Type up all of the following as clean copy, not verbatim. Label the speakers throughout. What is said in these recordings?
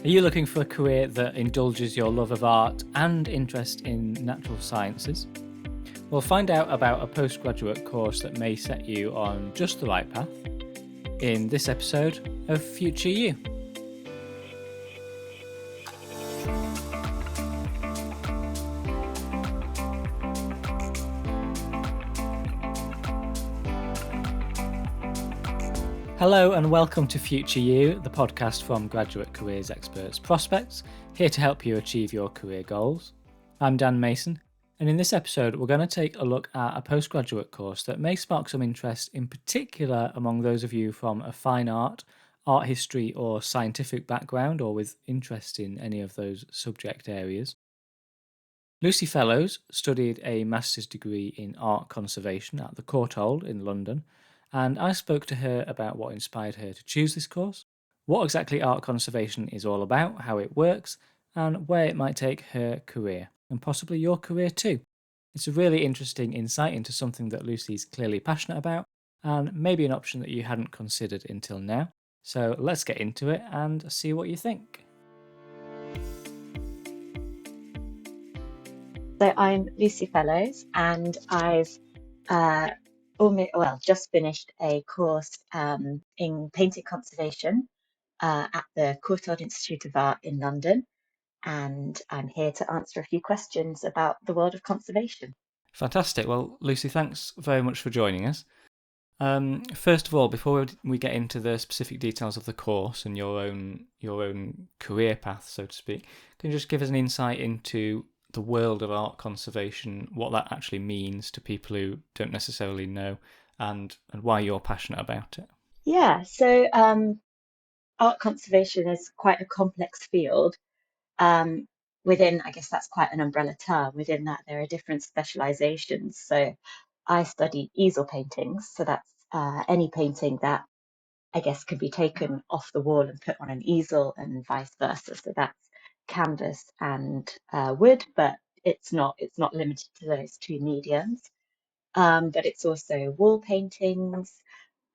Speaker 1: Are you looking for a career that indulges your love of art and interest in natural sciences? Well, find out about a postgraduate course that may set you on just the right path in this episode of Future You. Hello and welcome to Future You, the podcast from Graduate Careers Experts Prospects, here to help you achieve your career goals. I'm Dan Mason, and in this episode we're going to take a look at a postgraduate course that may spark some interest, in particular among those of you from a fine art, art history or scientific background, or with interest in any of those subject areas. Lucy Fellows studied a master's degree in art conservation at the Courtauld in London, and I spoke to her about what inspired her to choose this course, what exactly art conservation is all about, how it works, and where it might take her career, and possibly your career too. It's a really interesting insight into something that Lucy's clearly passionate about, and maybe an option that you hadn't considered until now. So let's get into it and see what you think.
Speaker 2: So I'm Lucy Fellows, and I've just finished a course in painting conservation at the Courtauld Institute of Art in London, and I'm here to answer a few questions about the world of conservation.
Speaker 1: Fantastic. Well, Lucy, thanks very much for joining us. First of all, before we get into the specific details of the course and your own career path, so to speak, can you just give us an insight into the world of art conservation, what that actually means to people who don't necessarily know, and why you're passionate about it?
Speaker 2: Yeah, so art conservation is quite a complex field. Within, I guess that's quite an umbrella term. Within that, there are different specializations. So I study easel paintings. So that's any painting that I guess can be taken off the wall and put on an easel and vice versa. So that's canvas and wood, but it's not limited to those two mediums. But it's also wall paintings.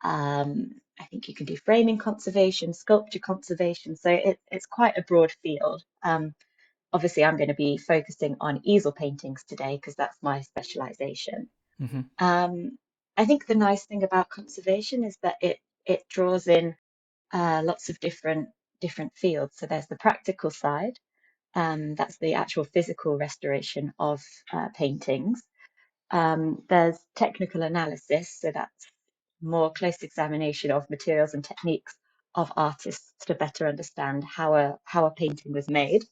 Speaker 2: I think you can do framing conservation, sculpture conservation. So it's quite a broad field. Obviously, I'm going to be focusing on easel paintings today because that's my specialization.
Speaker 1: Mm-hmm.
Speaker 2: I think the nice thing about conservation is that it draws in lots of different fields. So there's the practical side, that's the actual physical restoration of paintings. There's technical analysis, so that's more close examination of materials and techniques of artists to better understand how a painting was made.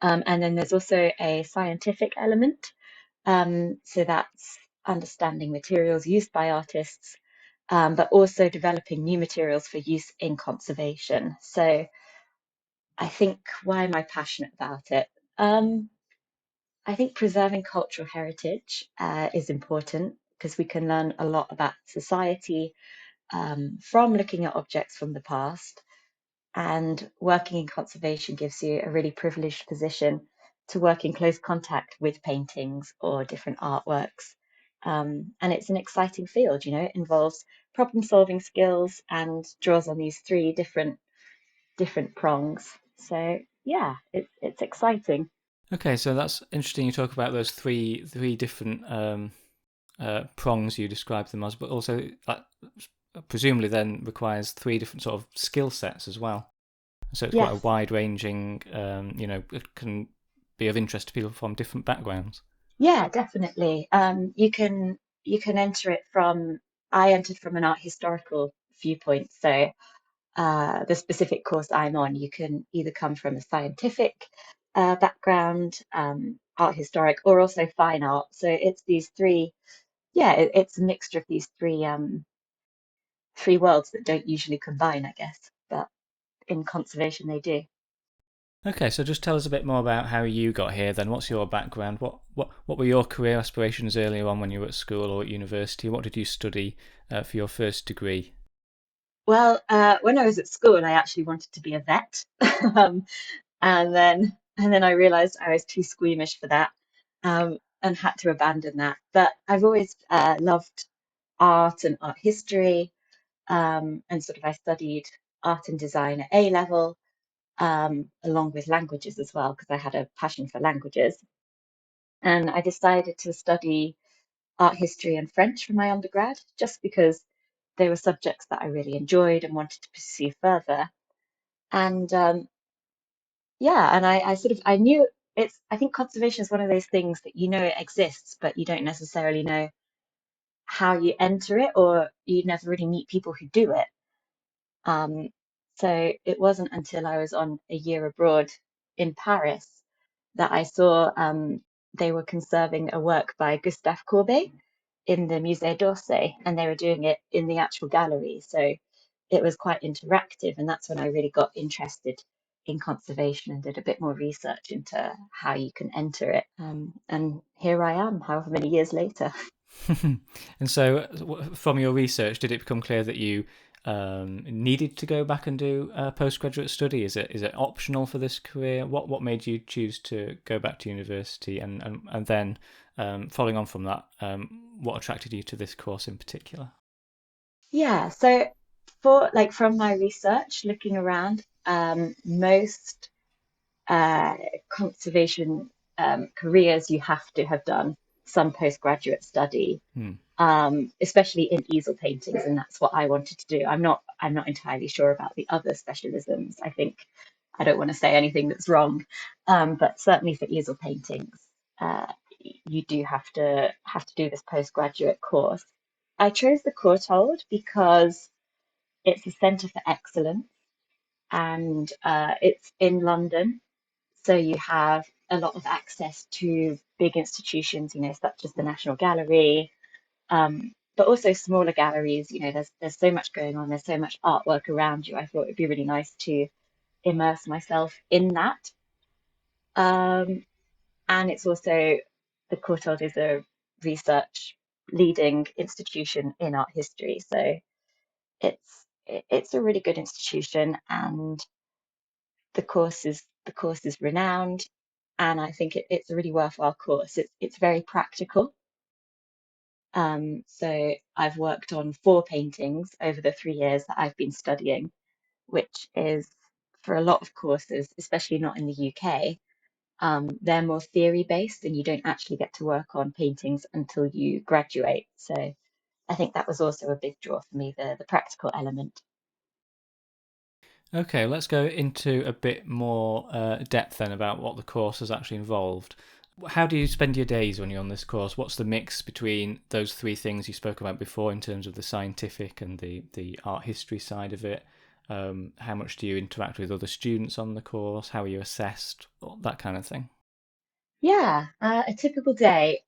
Speaker 2: And then there's also a scientific element. So that's understanding materials used by artists, but also developing new materials for use in conservation. So I think, why am I passionate about it? I think preserving cultural heritage is important because we can learn a lot about society from looking at objects from the past. And working in conservation gives you a really privileged position to work in close contact with paintings or different artworks. And it's an exciting field, it involves problem solving skills and draws on these three different prongs. So yeah, it's exciting.
Speaker 1: Okay, so that's interesting. You talk about those three different prongs, you describe them as, but also that presumably then requires three different sort of skill sets as well. So it's quite a
Speaker 2: Yes.
Speaker 1: wide-ranging, it can be of interest to people from different backgrounds.
Speaker 2: Yeah, definitely. You can enter it from. I entered from an art historical viewpoint, so the specific course I'm on, you can either come from a scientific background, art historic, or also fine art. So it's these three. Yeah, it's a mixture of these three worlds that don't usually combine, I guess, but in conservation they do.
Speaker 1: Okay, so just tell us a bit more about how you got here then. What's your background? What were your career aspirations earlier on when you were at school or at university? What did you study for your first degree?
Speaker 2: Well, when I was at school, I actually wanted to be a vet, um, and then I realised I was too squeamish for that, and had to abandon that. But I've always loved art and art history, and sort of I studied art and design at A level, along with languages as well, because I had a passion for languages. And I decided to study art history and French for my undergrad, just because they were subjects that I really enjoyed and wanted to pursue further. And yeah, and I sort of I knew I think conservation is one of those things that you know it exists, but you don't necessarily know how you enter it, or you never really meet people who do it. Um, so it wasn't until I was on a year abroad in Paris that I saw they were conserving a work by Gustave Courbet in the Musée d'Orsay, and they were doing it in the actual gallery. So it was quite interactive, and that's when I really got interested in conservation and did a bit more research into how you can enter it. And here I am, however many years later.
Speaker 1: And so, from your research, did it become clear that you needed to go back and do a postgraduate study? Is it optional for this career? What made you choose to go back to university, and then following on from that, what attracted you to this course in particular?
Speaker 2: Yeah, so for like from my research, looking around, most uh, conservation careers, you have to have done some postgraduate study,
Speaker 1: Hmm.
Speaker 2: especially in easel paintings, and that's what I wanted to do. I'm not entirely sure about the other specialisms. I think I don't want to say anything that's wrong, but certainly for easel paintings, uh, you do have to do this postgraduate course. I chose the Courtauld because it's a centre for excellence, and it's in London, so you have a lot of access to big institutions, such as the National Gallery, but also smaller galleries. There's so much going on. There's so much artwork around you. I thought it'd be really nice to immerse myself in that. And it's also the Courtauld is a research leading institution in art history, so it's a really good institution, and the course is renowned, and I think it's a really worthwhile course. It's very practical. So I've worked on 4 paintings over the 3 years that I've been studying, which is for a lot of courses, especially not in the UK. They're more theory based, and you don't actually get to work on paintings until you graduate. So I think that was also a big draw for me, the practical element.
Speaker 1: Okay, let's go into a bit more depth then about what the course has actually involved. How do you spend your days when you're on this course? What's the mix between those three things you spoke about before in terms of the scientific and the art history side of it? How much do you interact with other students on the course? How are you assessed? That kind of thing.
Speaker 2: Yeah, a typical day.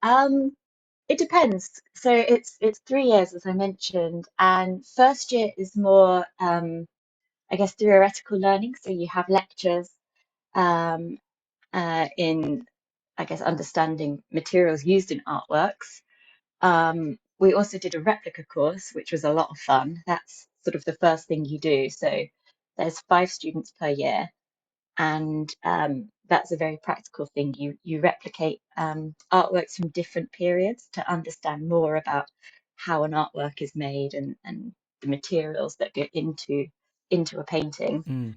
Speaker 2: It depends. So it's 3 years, as I mentioned, and first year is more, I guess, theoretical learning. So you have lectures um, in, I guess, understanding materials used in artworks. We also did a replica course, which was a lot of fun. That's sort of the first thing you do. So there's 5 students per year, and that's a very practical thing. You replicate artworks from different periods to understand more about how an artwork is made, and the materials that go into a painting.
Speaker 1: Mm.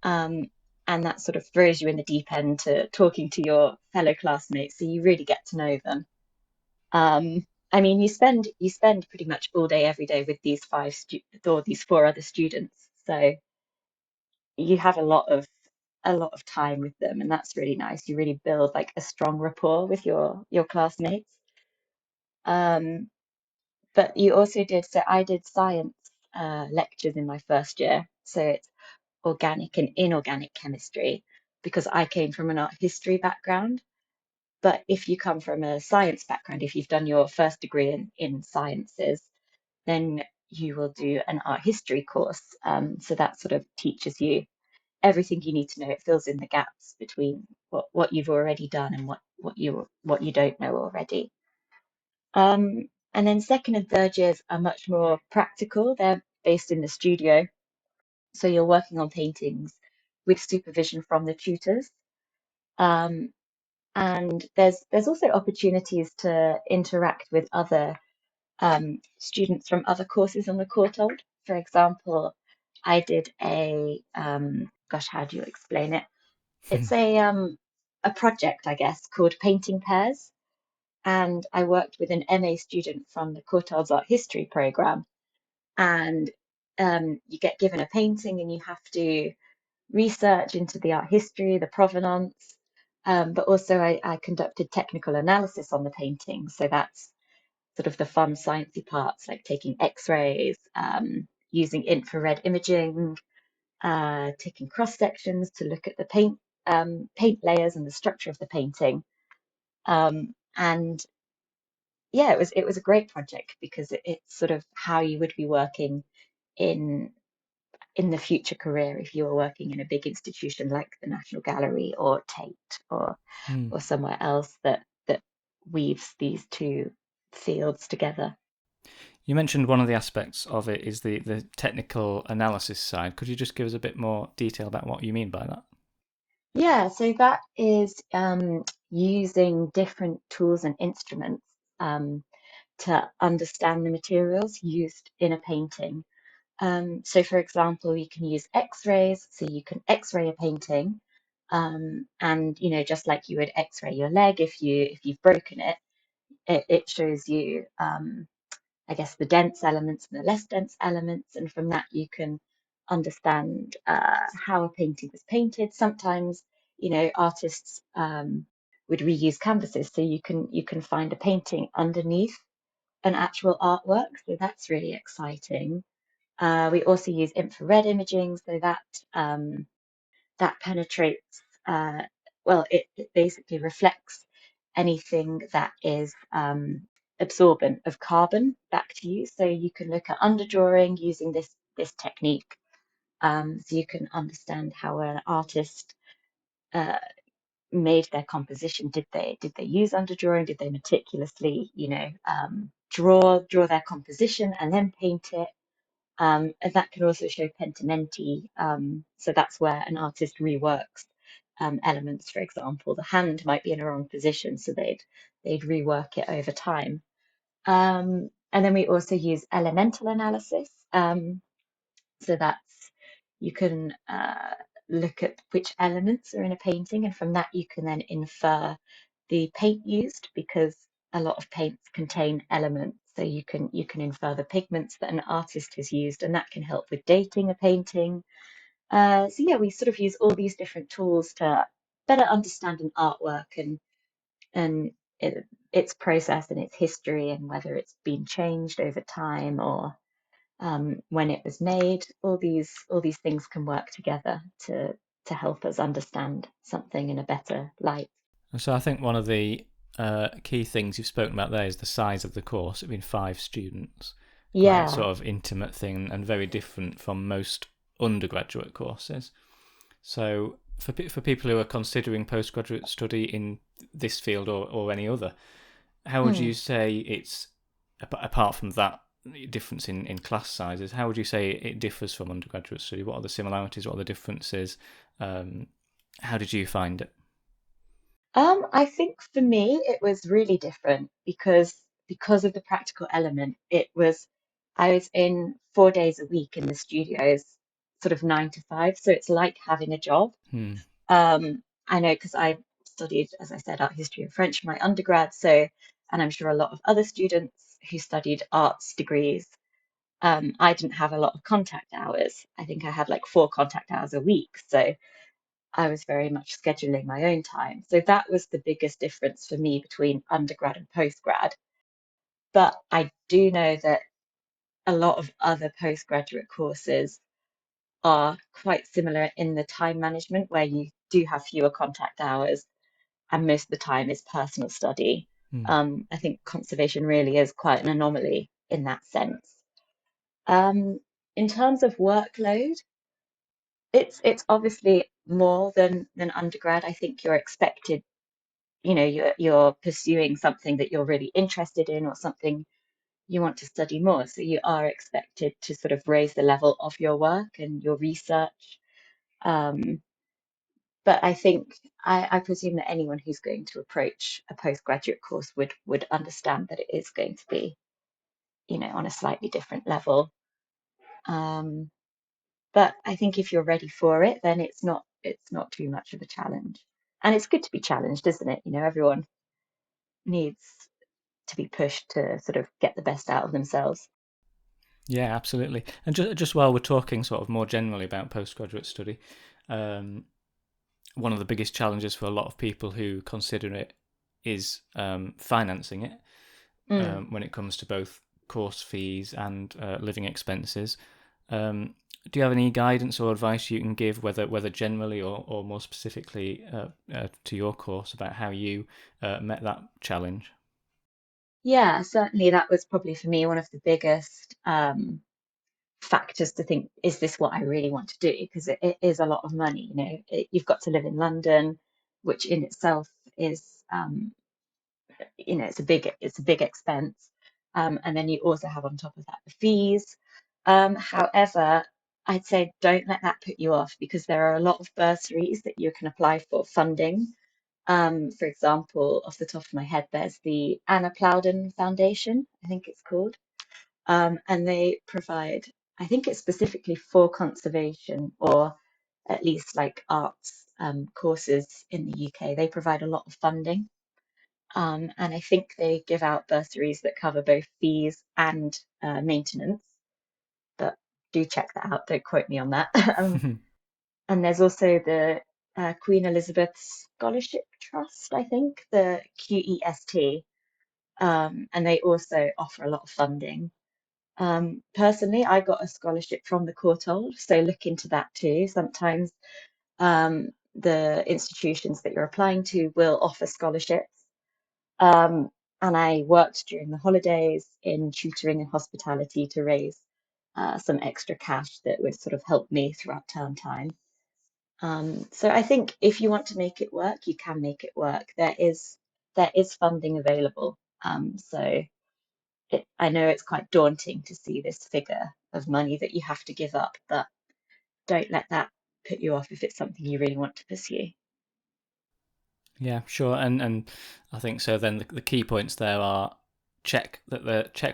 Speaker 2: Um, and that sort of throws you in the deep end to talking to your fellow classmates, so you really get to know them. I mean, you spend pretty much all day every day with or these 4 other students, so you have a lot of time with them, and that's really nice. You really build like a strong rapport with your classmates. Um, but you also so I did science lectures in my first year, so it's organic and inorganic chemistry, because I came from an art history background. But if you come from a science background, if you've done your first degree in sciences, then you will do an art history course. So that sort of teaches you everything you need to know. It fills in the gaps between what you've already done and what you don't know already. And then second and third years are much more practical. They're based in the studio, so you're working on paintings with supervision from the tutors. Um, and there's also opportunities to interact with other students from other courses on the Courtauld. For example, I did a gosh, how do you explain it? It's a project, I guess, called Painting Pairs. And I worked with an MA student from the Courtauld art history program. And you get given a painting and you have to research into the art history, the provenance. But also I conducted technical analysis on the painting. So that's sort of the fun sciencey parts, like taking X-rays, using infrared imaging, taking cross sections to look at the paint layers and the structure of the painting. And yeah, it was a great project because it's sort of how you would be working in in the future career if you were working in a big institution like the National Gallery or Tate
Speaker 1: Hmm.
Speaker 2: or somewhere else that weaves these two fields together.
Speaker 1: You mentioned one of the aspects of it is the technical analysis side. Could you just give us a bit more detail about what you mean by that?
Speaker 2: Yeah, so that is using different tools and instruments to understand the materials used in a painting. So, for example, you can use X-rays, so you can X-ray a painting, and just like you would X-ray your leg if you've broken it, it shows you, I guess, the dense elements and the less dense elements, and from that you can understand how a painting was painted. Sometimes, artists would reuse canvases, so you can find a painting underneath an actual artwork, so that's really exciting. We also use infrared imaging, so that penetrates, well, it basically reflects anything that is absorbent of carbon back to you. So you can look at underdrawing using this technique. So you can understand how an artist uh, made their composition. Did they use underdrawing? Did they meticulously, draw their composition and then paint it? And that can also show pentimenti. So that's where an artist reworks elements. For example, the hand might be in a wrong position, so they'd rework it over time. And then we also use elemental analysis. So that's you can look at which elements are in a painting, and from that you can then infer the paint used because a lot of paints contain elements. So you can infer the pigments that an artist has used, and that can help with dating a painting. So yeah, we sort of use all these different tools to better understand an artwork and its process and its history and whether it's been changed over time or when it was made. All these things can work together to help us understand something in a better light.
Speaker 1: And so I think one of the key things you've spoken about there is the size of the course. It's been 5 students, quite a
Speaker 2: Yeah.
Speaker 1: sort of intimate thing and very different from most undergraduate courses. So for people who are considering postgraduate study in this field or any other, how would
Speaker 2: Hmm.
Speaker 1: you say it's, apart from that difference in class sizes, how would you say it differs from undergraduate study? What are the similarities? What are the differences? How did you find it?
Speaker 2: I think for me it was really different because of the practical element. I was in 4 days a week in the studios, sort of 9 to 5, so it's like having a job.
Speaker 1: Hmm.
Speaker 2: I know because I studied, as I said, art history and French in my undergrad, so and I'm sure a lot of other students who studied arts degrees, I didn't have a lot of contact hours. I think I had like 4 contact hours a week, so I was very much scheduling my own time. So that was the biggest difference for me between undergrad and postgrad. But I do know that a lot of other postgraduate courses are quite similar in the time management, where you do have fewer contact hours and most of the time is personal study.
Speaker 1: Hmm.
Speaker 2: I think conservation really is quite an anomaly in that sense. Um, in terms of workload, it's obviously more than undergrad. I think you're expected, you're pursuing something that you're really interested in or something you want to study more. So you are expected to sort of raise the level of your work and your research. Um, but I think I presume that anyone who's going to approach a postgraduate course would understand that it is going to be, on a slightly different level. Um, But I think if you're ready for it, then it's not too much of a challenge. And it's good to be challenged, isn't it? Everyone needs to be pushed to sort of get the best out of themselves.
Speaker 1: Yeah, absolutely. And just while we're talking sort of more generally about postgraduate study, um, one of the biggest challenges for a lot of people who consider it is financing it
Speaker 2: Mm.
Speaker 1: when it comes to both course fees and living expenses. Do you have any guidance or advice you can give, whether generally or more specifically to your course, about how you met that challenge?
Speaker 2: Yeah, certainly that was probably for me one of the biggest factors to think, is this what I really want to do? Because it is a lot of money, you've got to live in London, which in itself is, it's a big expense. And then you also have on top of that the fees. However, I'd say don't let that put you off, because there are a lot of bursaries that you can apply for funding. For example, off the top of my head, there's the Anna Plowden Foundation, I think it's called. And they provide, I think it's specifically for conservation, or at least like arts courses in the UK. They provide a lot of funding. And I think they give out bursaries that cover both fees and maintenance. But do check that out. Don't quote me on that. And there's also the Queen Elizabeth Scholarship Trust, I think, the QEST. And they also offer a lot of funding. Personally, I got a scholarship from the Courtauld, so look into that too. Sometimes the institutions that you're applying to will offer scholarships. Um, and I worked during the holidays in tutoring and hospitality to raise some extra cash that would sort of help me throughout term time. So I think if you want to make it work, you can make it work. There is funding available. So I know it's quite daunting to see this figure of money that you have to give up, but don't let that put you off if it's something you really want to pursue.
Speaker 1: Yeah, sure. And I think so. Then the key points there are check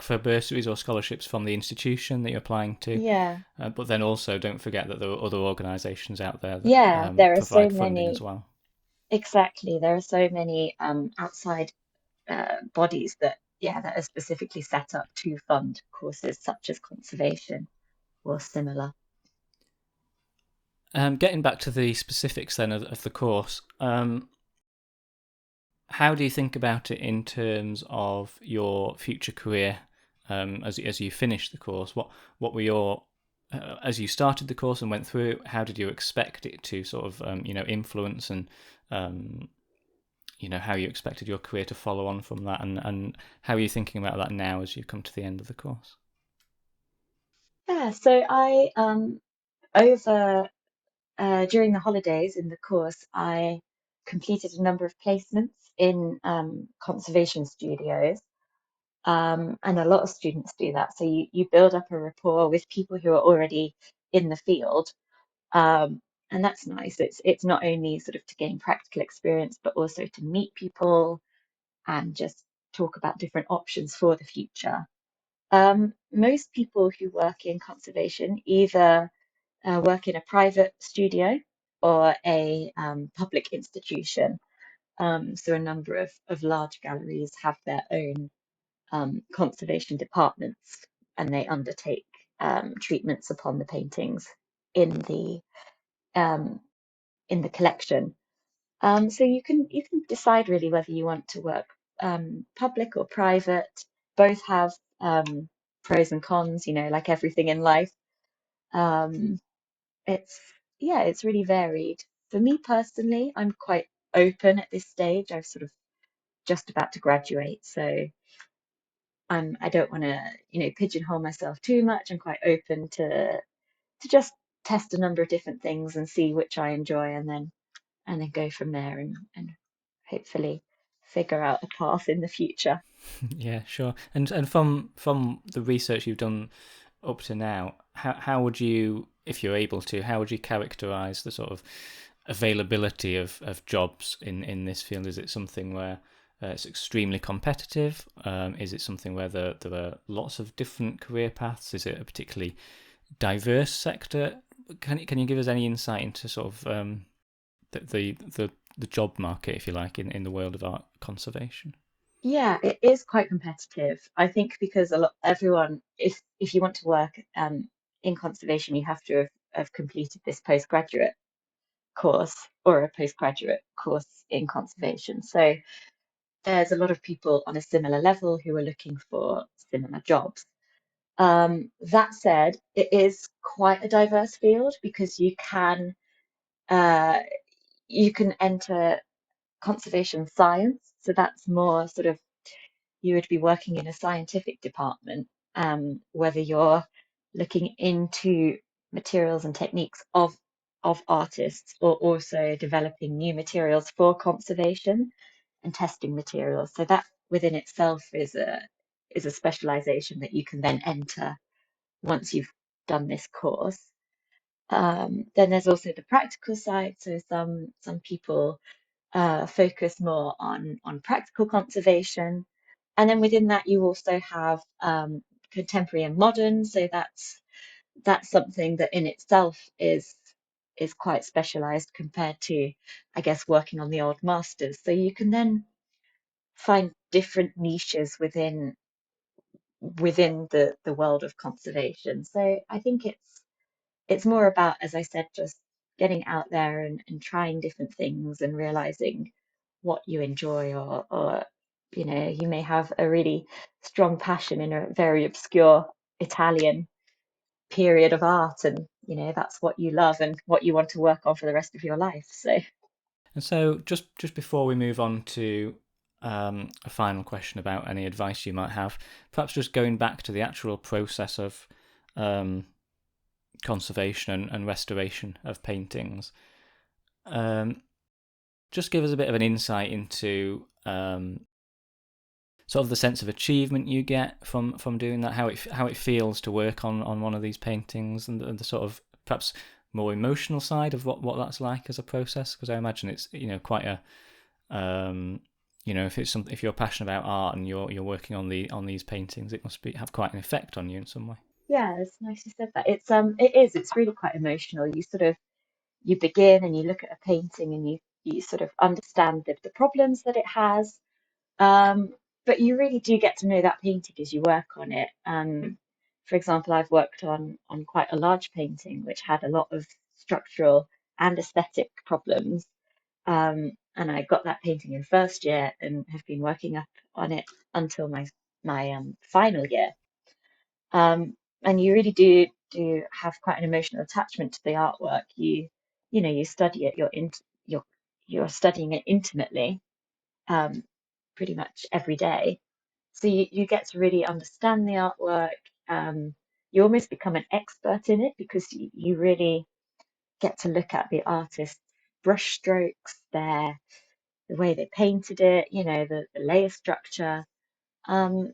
Speaker 1: for bursaries or scholarships from the institution that you're applying to,
Speaker 2: Yeah,
Speaker 1: but then also don't forget that there are other organisations out there that
Speaker 2: yeah, there are so
Speaker 1: provide funding as
Speaker 2: many,
Speaker 1: well.
Speaker 2: exactly. There are so many outside bodies that are specifically set up to fund courses such as conservation or similar.
Speaker 1: Getting back to the specifics then of the course, how do you think about it in terms of your future career as you finish the course? What were your as you started the course and went through it, how did you expect it to sort of influence and um, how you expected your career to follow on from that, and how are you thinking about that now as you come to the end of the course?
Speaker 2: Yeah, so I over during the holidays in the course, I completed a number of placements in conservation studios. And a lot of students do that. So you build up a rapport with people who are already in the field. Um, and that's nice. It's not only sort of to gain practical experience, but also to meet people and just talk about different options for the future. Most people who work in conservation either work in a private studio or a public institution. So a number of large galleries have their own conservation departments, and they undertake treatments upon the paintings in the um, in the collection. So you can decide really whether you want to work public or private. Both have pros and cons, like everything in life. Um, it's yeah, it's really varied. For me personally, I'm quite open at this stage. I'm sort of just about to graduate, so I don't want to, pigeonhole myself too much. I'm quite open to just test a number of different things and see which I enjoy, and then go from there, and hopefully figure out a path in the future.
Speaker 1: Yeah, sure. And from the research you've done up to now, how would you, if you're able to, how would you characterize the sort of availability of jobs in this field? Is it something where it's extremely competitive? Is it something where there are lots of different career paths? Is it a particularly diverse sector? can you give us any insight into sort of the job market, if you like, in the world of art conservation?
Speaker 2: Yeah, it is quite competitive. I think because everyone, if you want to work in conservation, you have to have completed this postgraduate course or a postgraduate course in conservation. So there's a lot of people on a similar level who are looking for similar jobs. That said, it is quite a diverse field because uh, you can enter conservation science. So that's more sort of you would be working in a scientific department, whether you're looking into materials and techniques of artists or also developing new materials for conservation and testing materials. So that within itself is a specialization that you can then enter once you've done this course. Then there's also the practical side. So some people focus more on practical conservation, and then within that you also have contemporary and modern. So that's something that in itself is quite specialized compared to, I guess, working on the old masters. So you can then find different niches within the world of conservation. So I think it's more about, as I said, just getting out there and trying different things and realizing what you enjoy, or you may have a really strong passion in a very obscure Italian period of art, and that's what you love and what you want to work on for the rest of your life. So
Speaker 1: And so, just before we move on to a final question about any advice you might have, perhaps just going back to the actual process of um, conservation and restoration of paintings. Just give us a bit of an insight into sort of the sense of achievement you get from doing that, how it feels to work on one of these paintings, and the sort of perhaps more emotional side of what that's like as a process. Because I imagine it's quite a if you're passionate about art and you're working on these paintings, it must have quite an effect on you in some way.
Speaker 2: yeah, it's nice you said that. It's really quite emotional. You begin and you look at a painting and you sort of understand the problems that it has. But you really do get to know that painting as you work on it. For example, I've worked on quite a large painting which had a lot of structural and aesthetic problems. And I got that painting in first year and have been working up on it until my final year. And you really do have quite an emotional attachment to the artwork. You study it. You're you're studying it intimately, um, pretty much every day. So you get to really understand the artwork. You almost become an expert in it because you really get to look at the artist's brush strokes, the way they painted it, the layer structure. Um,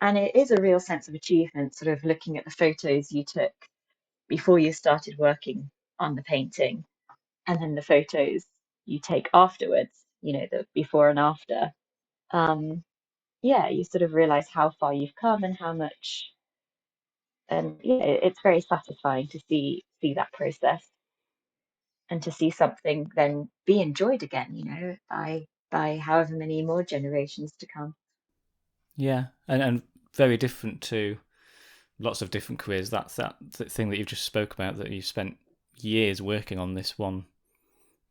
Speaker 2: and it is a real sense of achievement, sort of looking at the photos you took before you started working on the painting, and then the photos you take afterwards, the before and after. Um, yeah, you sort of realize how far you've come and how much, and yeah, it's very satisfying to see that process and to see something then be enjoyed again, by however many more generations to come.
Speaker 1: Yeah, and very different to lots of different careers. That's that thing that you've just spoke about, that you've spent years working on this one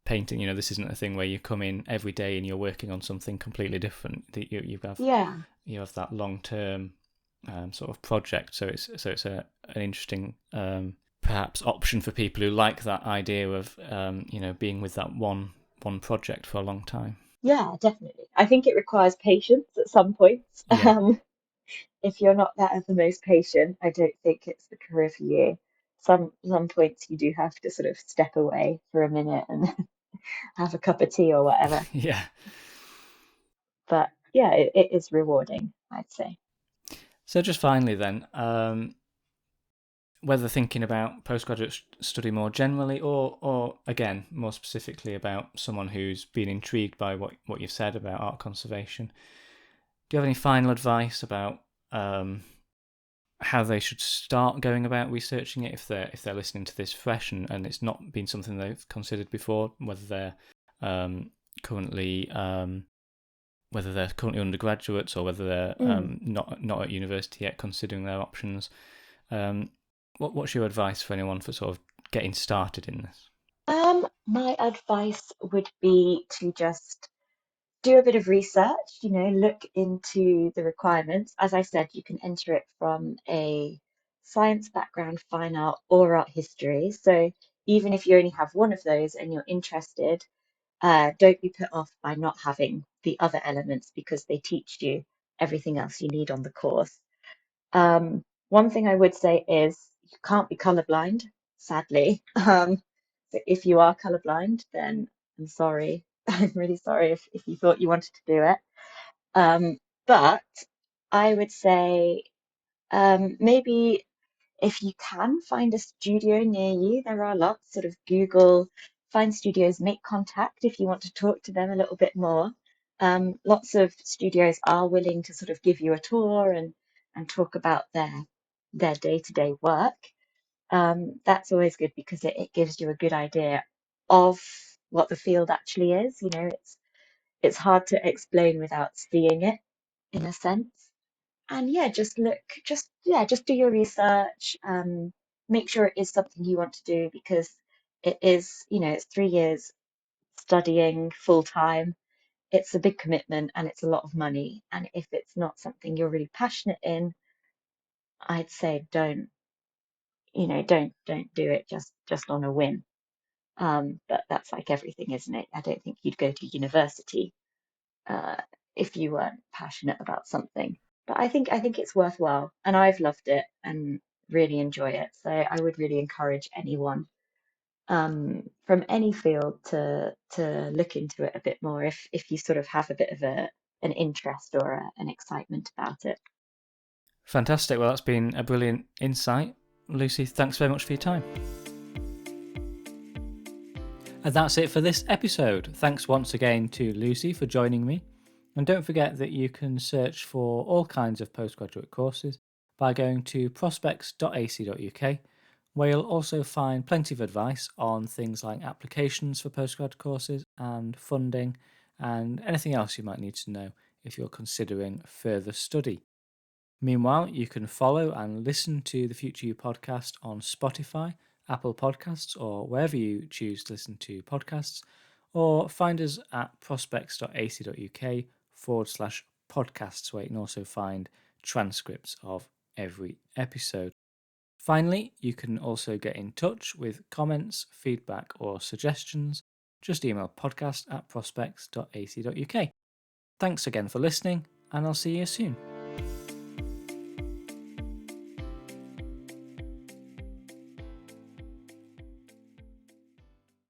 Speaker 1: painting. This isn't a thing where you come in every day and you're working on something completely different. That
Speaker 2: Yeah,
Speaker 1: you have that long term sort of project. So it's an interesting perhaps option for people who like that idea of being with that one project for a long time.
Speaker 2: yeah, definitely. I think it requires patience at some points.
Speaker 1: Yeah,
Speaker 2: If you're not that of the most patient, I don't think it's the career for you. Some points you do have to sort of step away for a minute and have a cup of tea or whatever.
Speaker 1: yeah.
Speaker 2: But yeah, it is rewarding, I'd say.
Speaker 1: So just finally then, whether thinking about postgraduate study more generally, or again more specifically about someone who's been intrigued by what you've said about art conservation, do you have any final advice about how they should start going about researching it if they're listening to this fresh and it's not been something they've considered before, whether they're currently undergraduates or whether they're not at university yet, considering their options. What's your advice for anyone for sort of getting started in this?
Speaker 2: My advice would be to just do a bit of research, look into the requirements. As I said, you can enter it from a science background, fine art, or art history. So even if you only have one of those and you're interested, don't be put off by not having the other elements because they teach you everything else you need on the course. One thing I would say is you can't be colorblind, sadly. So if you are colorblind, then I'm sorry. I'm really sorry if you thought you wanted to do it. But I would say maybe if you can find a studio near you, there are lots, sort of Google, find studios, make contact if you want to talk to them a little bit more. Lots of studios are willing to sort of give you a tour and talk about their day-to-day work. That's always good because it gives you a good idea of what the field actually is. It's hard to explain without seeing it in a sense. And yeah, just do your research. Make sure it is something you want to do because it is, it's 3 years studying full time. It's a big commitment and it's a lot of money. And if it's not something you're really passionate in, I'd say don't do it just on a whim. But that's like everything, isn't it? I don't think you'd go to university uh, if you weren't passionate about something. But I think it's worthwhile, and I've loved it and really enjoy it. So I would really encourage anyone from any field to look into it a bit more if you sort of have a bit of an interest or an excitement about it.
Speaker 1: Fantastic. Well, that's been a brilliant insight. Lucy, thanks very much for your time. And that's it for this episode. Thanks once again to Lucy for joining me. And don't forget that you can search for all kinds of postgraduate courses by going to prospects.ac.uk, where you'll also find plenty of advice on things like applications for postgrad courses and funding and anything else you might need to know if you're considering further study. Meanwhile, you can follow and listen to the Future You podcast on Spotify, Apple Podcasts, or wherever you choose to listen to podcasts, or find us at prospects.ac.uk/podcasts, where you can also find transcripts of every episode. Finally, you can also get in touch with comments, feedback, or suggestions. Just email podcast@prospects.ac.uk. Thanks again for listening, and I'll see you soon.